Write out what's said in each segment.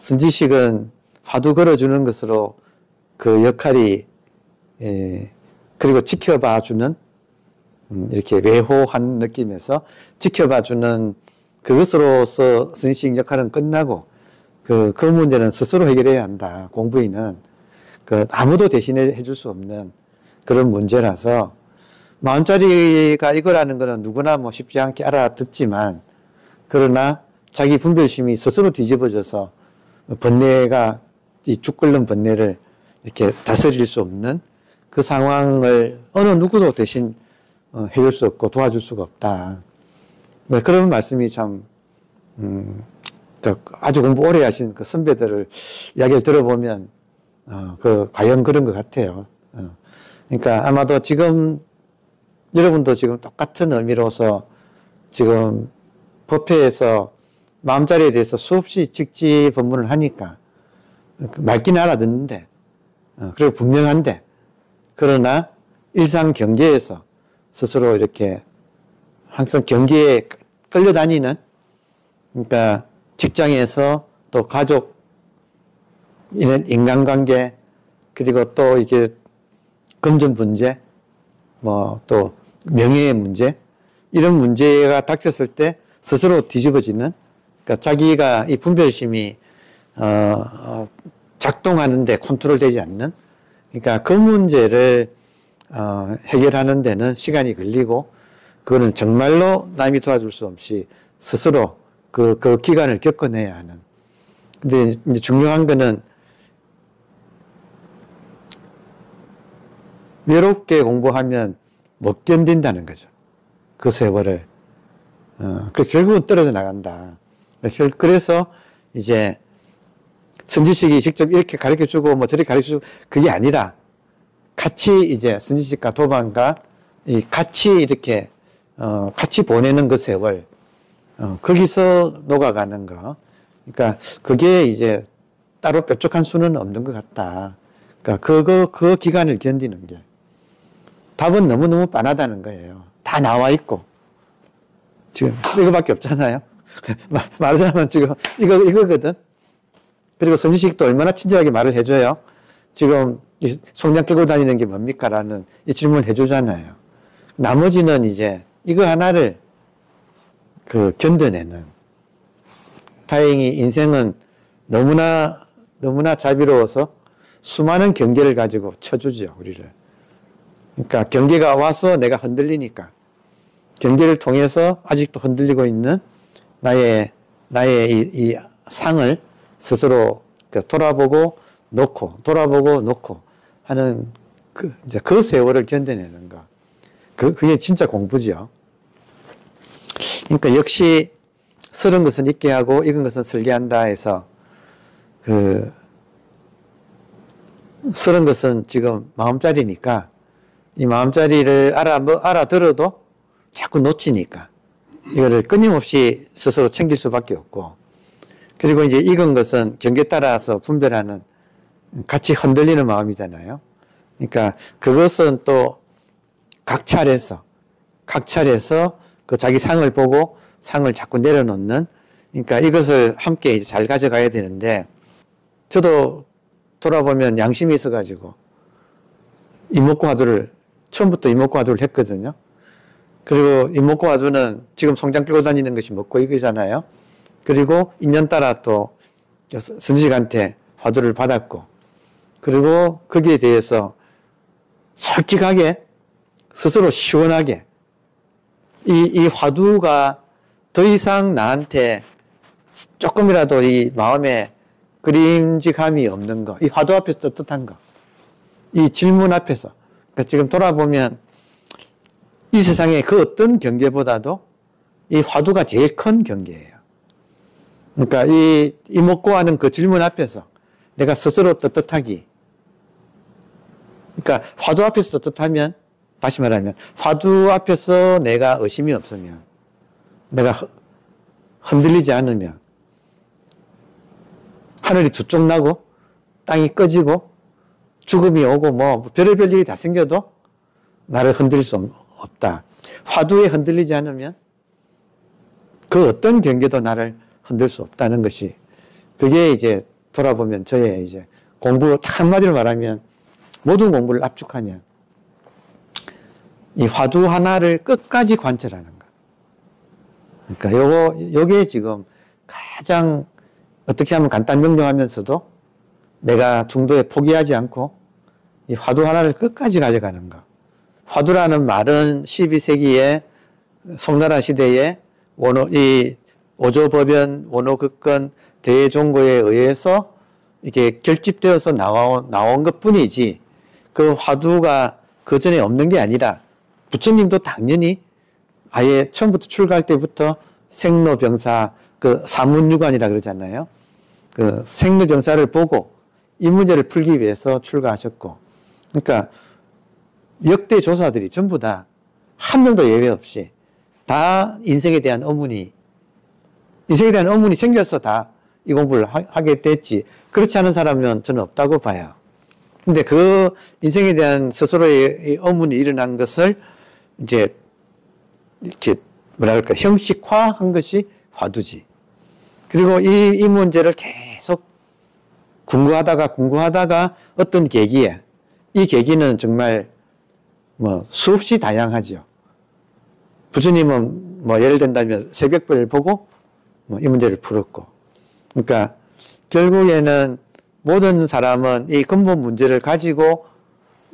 선지식은 화두 걸어주는 것으로 그 역할이, 그리고 지켜봐주는, 이렇게 외호한 느낌에서 지켜봐주는 그것으로서 선지식 역할은 끝나고, 그 문제는 스스로 해결해야 한다. 공부인은. 아무도 대신해 줄 수 없는 그런 문제라서, 마음자리가 이거라는 거는 누구나 뭐 쉽지 않게 알아듣지만, 그러나 자기 분별심이 스스로 뒤집어져서 번뇌가, 이 죽 끓는 번뇌를 이렇게 다스릴 수 없는 그 상황을 어느 누구도 대신 해줄 수 없고 도와줄 수가 없다. 네, 그런 말씀이 참, 아주 공부 오래 하신 그 선배들을 이야기를 들어보면, 과연 그런 것 같아요. 그러니까 아마도 지금, 여러분도 지금 똑같은 의미로서 지금 법회에서 마음자리에 대해서 수없이 직지 법문을 하니까 맑기는 알아듣는데, 그리고 분명한데, 그러나 일상 경계에서 스스로 이렇게 항상 경계에 끌려다니는, 그러니까 직장에서 또 가족, 인간관계, 그리고 또 이게 금전 문제, 뭐 또 명예의 문제, 이런 문제가 닥쳤을 때 스스로 뒤집어지는, 그러니까 자기가 이 분별심이 작동하는데 컨트롤되지 않는, 그러니까 그 문제를 해결하는 데는 시간이 걸리고, 그거는 정말로 남이 도와줄 수 없이 스스로 그 기간을 겪어내야 하는. 근데 이제 중요한 거는 외롭게 공부하면 못 견딘다는 거죠. 그 세월을. 그래서 결국은 떨어져 나간다. 그래서 이제 선지식이 직접 이렇게 가르쳐 주고 뭐 저렇게 가르쳐 주고 그게 아니라 같이 이제 선지식과 도반과 같이 이렇게 같이 보내는 그 세월, 거기서 녹아가는 거. 그러니까 그게 이제 따로 뾰족한 수는 없는 것 같다. 그러니까 그 기간을 견디는 게. 답은 너무너무 빤하다는 거예요. 다 나와 있고. 지금 이거밖에 없잖아요. 말하자면 지금 이거거든. 그리고 선지식도 얼마나 친절하게 말을 해줘요. 지금 송장 끌고 다니는 게 뭡니까? 라는 이 질문을 해주잖아요. 나머지는 이제 이거 하나를 견뎌내는. 다행히 인생은 너무나 자비로워서 수많은 경계를 가지고 쳐주죠, 우리를. 그러니까 경계가 와서 내가 흔들리니까 경계를 통해서 아직도 흔들리고 있는 나의 이 상을 스스로 돌아보고 놓고 하는 이제 그 세월을 견뎌내는 거. 그게 진짜 공부죠. 그러니까 역시 서른 것은 잊게 하고 익은 것은 설계한다 해서 서른 것은 지금 마음자리니까 이 마음자리를 알아들어도 자꾸 놓치니까 이거를 끊임없이 스스로 챙길 수밖에 없고, 그리고 이제 익은 것은 경계 따라서 분별하는 같이 흔들리는 마음이잖아요. 그러니까 그것은 또 각찰해서 그 자기 상을 보고 상을 자꾸 내려놓는, 그러니까 이것을 함께 이제 잘 가져가야 되는데, 저도 돌아보면 양심이 있어가지고 처음부터 이목구 화두를 했거든요. 그리고 이목구 화두는 지금 송장 끌고 다니는 것이 먹고 이거잖아요. 그리고 인연 따라 또 선지식한테 화두를 받았고, 그리고 거기에 대해서 솔직하게 스스로 시원하게 이 화두가 더 이상 나한테 조금이라도 이 마음에 그림직함이 없는 거, 이 화두 앞에서 떳떳한 거, 이 질문 앞에서. 그러니까 지금 돌아보면 이 세상의 그 어떤 경계보다도 이 화두가 제일 큰 경계예요. 그러니까 이 먹고 하는 그 질문 앞에서 내가 스스로 떳떳하기. 그러니까 화두 앞에서 떳떳하면, 다시 말하면 화두 앞에서 내가 의심이 없으면, 내가 흔들리지 않으면, 하늘이 두 쪽 나고 땅이 꺼지고 죽음이 오고 뭐 별의별 일이 다 생겨도 나를 흔들릴 수 없다. 화두에 흔들리지 않으면 그 어떤 경계도 나를 흔들 수 없다는 것이, 그게 이제 돌아보면 저의 이제 공부 한마디로 말하면 모든 공부를 압축하면 이 화두 하나를 끝까지 관찰하는 거. 그러니까 요게 지금 가장 어떻게 하면 간단 명료하면서도 내가 중도에 포기하지 않고 이 화두 하나를 끝까지 가져가는 거. 화두라는 말은 12세기에 송나라 시대에 이 오조법연, 원오극건, 대종고에 의해서 이게 결집되어서 나온 것 뿐이지 그 화두가 그 전에 없는 게 아니라 부처님도 당연히 아예 처음부터 출가할 때부터 생로병사, 그 사문유관이라 그러잖아요. 그 생로병사를 보고 이 문제를 풀기 위해서 출가하셨고, 그러니까 역대 조사들이 전부 다 한 명도 예외 없이 다 인생에 대한 의문이 생겨서 다 이 공부를 하게 됐지. 그렇지 않은 사람은 저는 없다고 봐요. 근데 그 인생에 대한 스스로의 의문이 일어난 것을 이제 뭐랄까 형식화한 것이 화두지. 그리고 이 문제를 계속 궁구하다가 어떤 계기에, 이 계기는 정말 뭐 수없이 다양하죠. 부처님은 뭐 예를 든다면 새벽별 보고 뭐 이 문제를 풀었고, 그러니까 결국에는 모든 사람은 이 근본 문제를 가지고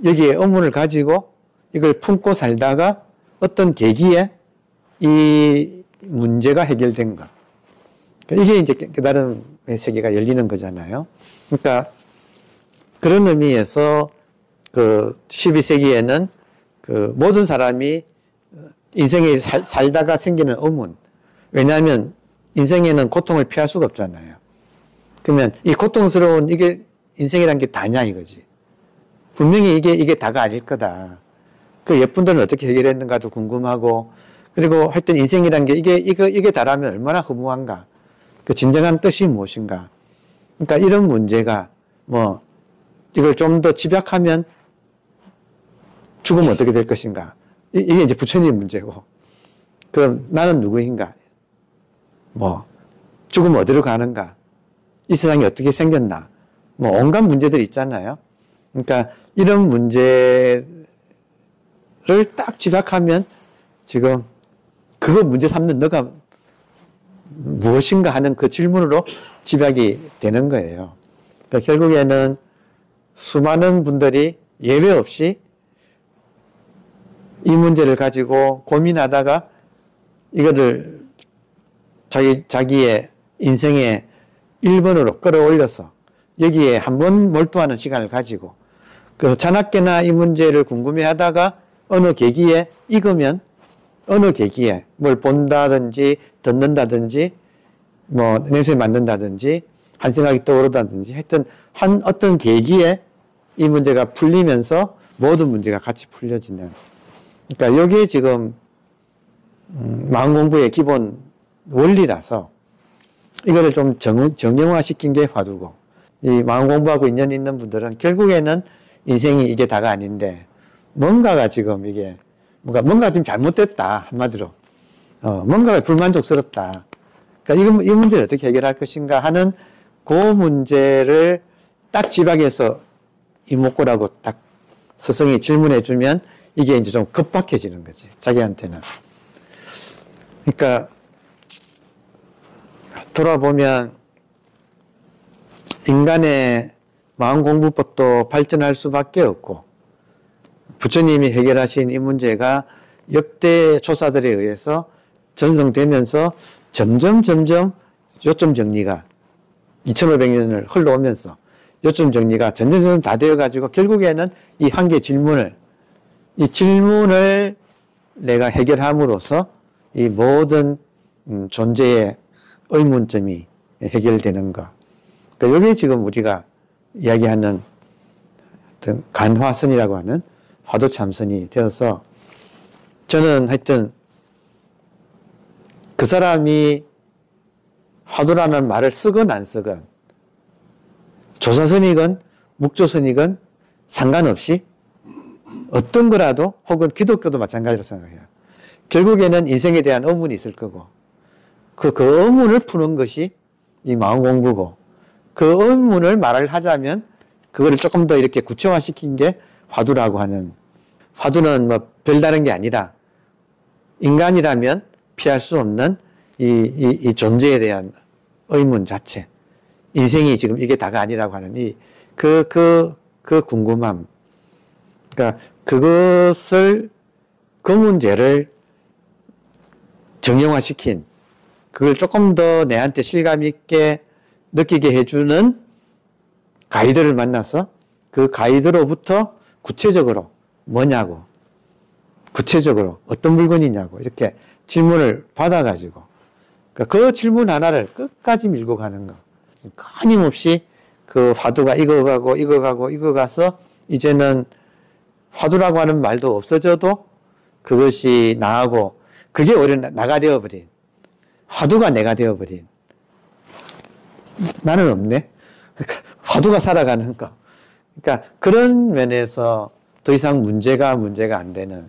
여기에 의문을 가지고 이걸 품고 살다가 어떤 계기에 이 문제가 해결된 것. 이게 이제 깨달음의 세계가 열리는 거잖아요. 그러니까 그런 의미에서 그 12세기에는 그 모든 사람이 인생에 살다가 생기는 의문. 왜냐하면 인생에는 고통을 피할 수가 없잖아요. 그러면 이 고통스러운 이게 인생이란 게 다냐 이거지. 분명히 이게 다가 아닐 거다. 그 예쁜들은 어떻게 해결했는가도 궁금하고, 그리고 하여튼 인생이란 게 이게 다라면 얼마나 허무한가. 그 진정한 뜻이 무엇인가. 그러니까 이런 문제가 뭐 이걸 좀 더 집약하면 죽으면 어떻게 될 것인가. 이게 이제 부처님 문제고. 그럼 나는 누구인가? 뭐 죽으면 어디로 가는가? 이 세상이 어떻게 생겼나? 뭐 온갖 문제들이 있잖아요. 그러니까 이런 문제를 딱 집약하면 지금 그거 문제 삼는 너가 무엇인가 하는 그 질문으로 집약이 되는 거예요. 그러니까 결국에는 수많은 분들이 예외 없이 이 문제를 가지고 고민하다가 이거를 자기의 인생의 1번으로 끌어올려서 여기에 한번 몰두하는 시간을 가지고 그 자나깨나 이 문제를 궁금해 하다가 어느 계기에 익으면 어느 계기에 뭘 본다든지 듣는다든지 뭐 냄새 맡는다든지 한 생각이 떠오르다든지 하여튼 한 어떤 계기에 이 문제가 풀리면서 모든 문제가 같이 풀려지는, 그러니까 여기에 지금 마음공부의 기본 원리라서 이거를 좀 정형화시킨 게 화두고, 이 마음공부하고 인연 있는 분들은 결국에는 인생이 이게 다가 아닌데 뭔가가 지금 이게 뭔가 좀 잘못됐다 한마디로 뭔가가 불만족스럽다. 그러니까 이 문제를 어떻게 해결할 것인가 하는 그 문제를 딱 집약해서 이목구라고 딱 스승이 질문해 주면 이게 이제 좀 급박해지는 거지, 자기한테는. 그러니까 돌아보면 인간의 마음공부법도 발전할 수밖에 없고, 부처님이 해결하신 이 문제가 역대 조사들에 의해서 전성되면서 점점 요점 정리가 2500년을 흘러오면서 요점 정리가 점점 다 되어가지고 결국에는 이 한 개 질문을 내가 해결함으로써 이 모든 존재의 의문점이 해결되는 것. 그러니까 여기 지금 우리가 이야기하는 어떤 간화선이라고 하는 화두참선이 되어서, 저는 하여튼 그 사람이 화두라는 말을 쓰건 안 쓰건, 조사선이건 묵조선이건 상관없이 어떤 거라도, 혹은 기독교도 마찬가지로 생각해요. 결국에는 인생에 대한 의문이 있을 거고, 그 의문을 푸는 것이 이 마음 공부고, 그 의문을 말을 하자면 그거를 조금 더 이렇게 구체화시킨 게 화두라고 하는, 화두는 뭐 별다른 게 아니라 인간이라면 피할 수 없는 이 존재에 대한 의문 자체, 인생이 지금 이게 다가 아니라고 하는 그 궁금함, 그러니까 그것을, 그 문제를 정형화시킨, 그걸 조금 더 내한테 실감 있게 느끼게 해주는 가이드를 만나서 그 가이드로부터 구체적으로 뭐냐고, 구체적으로 어떤 물건이냐고 이렇게 질문을 받아가지고 그 질문 하나를 끝까지 밀고 가는 거. 끊임없이 그 화두가 익어가고 익어가고 익어가서 이제는 화두라고 하는 말도 없어져도 그것이 나하고, 그게 오히려 나가 되어버린, 화두가 내가 되어버린, 나는 없네. 그러니까 화두가 살아가는 거. 그러니까 그런 면에서 더 이상 문제가 안 되는,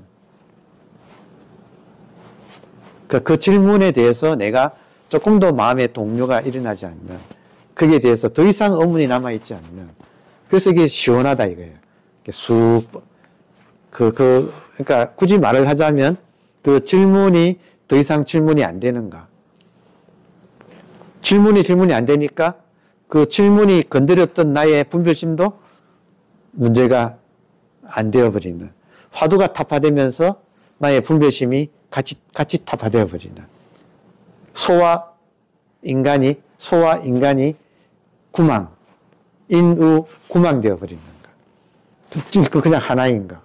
그 질문에 대해서 내가 조금 더 마음의 동요가 일어나지 않는, 거기에 대해서 더 이상 의문이 남아있지 않는, 그래서 이게 시원하다 이거예요. 그러니까 굳이 말을 하자면 그 질문이 더 이상 질문이 안 되는가. 질문이 안 되니까 그 질문이 건드렸던 나의 분별심도 문제가 안 되어버리는, 화두가 타파되면서 나의 분별심이 같이 타파되어 버리는, 소와 인간이 구망, 인우 구망되어 버리는 거. 그냥 하나인 거.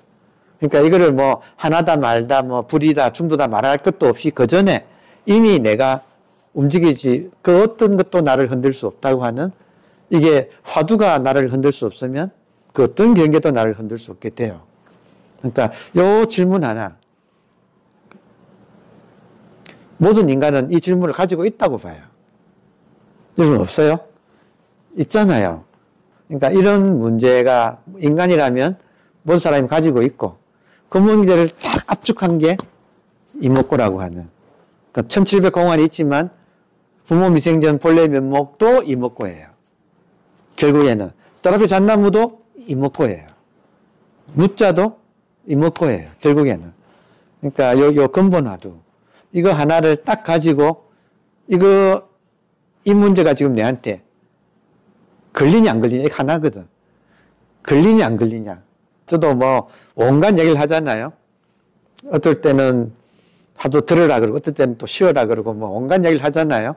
그러니까 이거를 뭐 하나다 말다 뭐 불이다 중도다 말할 것도 없이 그 전에 이미 내가 움직이지, 그 어떤 것도 나를 흔들 수 없다고 하는, 이게 화두가 나를 흔들 수 없으면 그 어떤 경계도 나를 흔들 수 없게 돼요. 그러니까 요 질문 하나, 모든 인간은 이 질문을 가지고 있다고 봐요. 여러분 없어요? 있잖아요. 그러니까 이런 문제가 인간이라면 모든 사람이 가지고 있고, 그 문제를 딱 압축한 게 이목구라고 하는, 그러니까 1700공안이 있지만 부모 미생전 본래 면목도 이목구예요. 결국에는 떨앞에 잣나무도 이목구예요. 무자도 이목구예요. 결국에는. 그러니까 요 근본 화두, 이거 하나를 딱 가지고, 이 문제가 지금 내한테 걸리냐 안 걸리냐, 이거 하나거든. 걸리냐 안 걸리냐. 저도 뭐 온갖 얘기를 하잖아요. 어떨 때는 하도 들으라 그러고, 어떨 때는 또 쉬어라 그러고, 뭐 온갖 얘기를 하잖아요.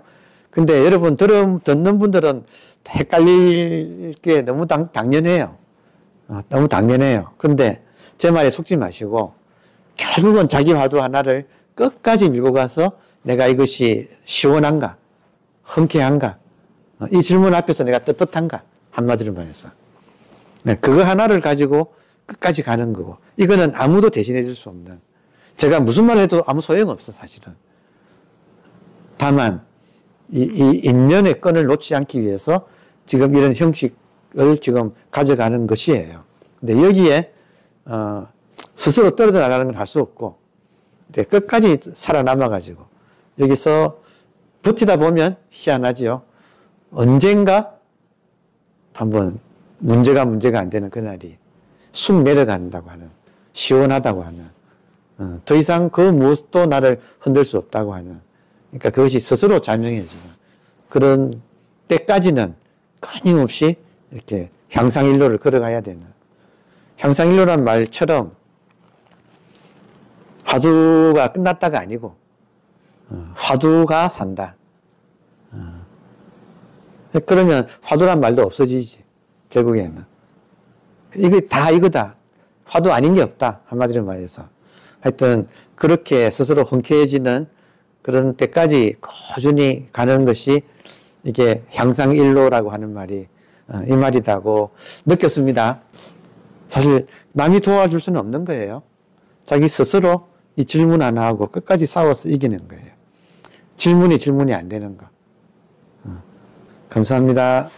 근데 여러분 듣는 분들은 헷갈릴 게 너무 당연해요. 너무 당연해요. 근데 제 말에 속지 마시고, 결국은 자기 화두 하나를 끝까지 밀고 가서 내가 이것이 시원한가, 흔쾌한가, 이 질문 앞에서 내가 떳떳한가, 한마디로 말해서. 그거 하나를 가지고 끝까지 가는 거고, 이거는 아무도 대신해 줄 수 없는, 제가 무슨 말 해도 아무 소용없어 사실은. 다만 이 인연의 끈을 놓지 않기 위해서 지금 이런 형식을 지금 가져가는 것이에요. 근데 여기에 스스로 떨어져 나가는 건 할 수 없고, 근데 끝까지 살아남아가지고 여기서 버티다 보면 희한하지요. 언젠가 한번 문제가 안 되는 그날이 쑥 내려간다고 하는, 시원하다고 하는, 더 이상 그 무엇도 나를 흔들 수 없다고 하는, 그러니까 그것이 스스로 자명해지는 그런 때까지는 끊임없이 이렇게 향상일로를 걸어가야 되는, 향상일로란 말처럼 화두가 끝났다가 아니고 화두가 산다. 그러면 화두란 말도 없어지지 결국에는. 이게 다 이거다. 화두 아닌 게 없다. 한마디로 말해서. 하여튼 그렇게 스스로 흔쾌해지는 그런 때까지 꾸준히 가는 것이 이게 향상일로라고 하는 말이 이 말이라고 느꼈습니다. 사실 남이 도와줄 수는 없는 거예요. 자기 스스로 이 질문 하나 하고 끝까지 싸워서 이기는 거예요. 질문이 안 되는 거. 감사합니다.